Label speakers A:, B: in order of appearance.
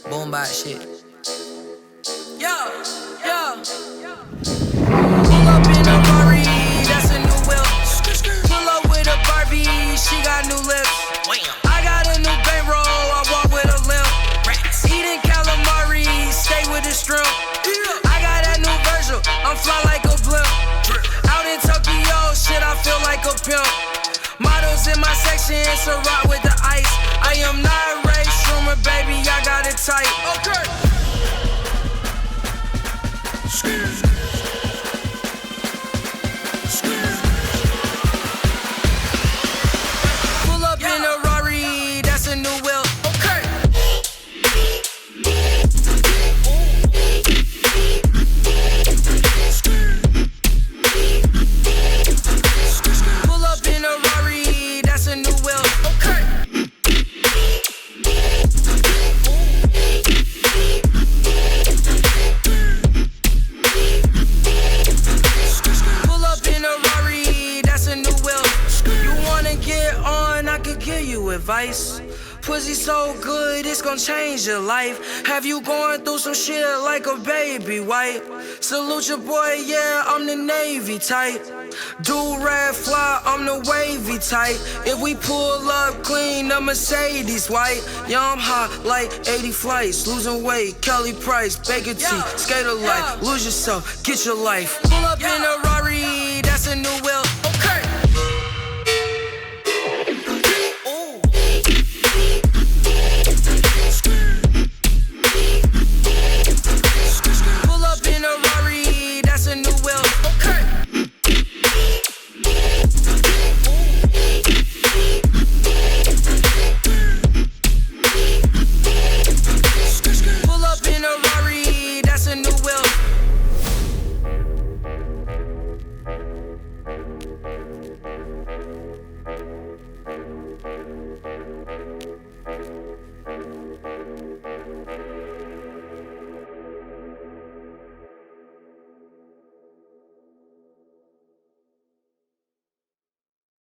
A: Boom bap shit. Yo. Pull up in a Ferrari, that's a new whip. Pull up with a Barbie, she got new lips. I got a new bankroll, I walk with a limp. Eating calamari, stay with the shrimp. I got that new Virgil, I'm fly like a blimp. Out in Tokyo, shit, I feel like a pimp. Models in my section, it's a rock with the ice. I am not Ray Schumer, baby, I got it tight. Okay. Pull up in a Ferrari, that's a new wheel. Okay. Pull up in a Ferrari, that's a new wheel. Okay. Pull up in a Ferrari, that's a new wheel. You wanna get on, I could give you advice. Pussy so good, it's gon' change your life. Have you going through some shit like a baby wipe? Salute your boy, yeah, I'm the Navy type. Do-rag fly, I'm the wavy type. If we pull up clean, the Mercedes white. Yeah, I'm hot like 80 flights. Losing weight, Kelly Price, Baker T, skater life. Lose yourself, get your life. Pull up in a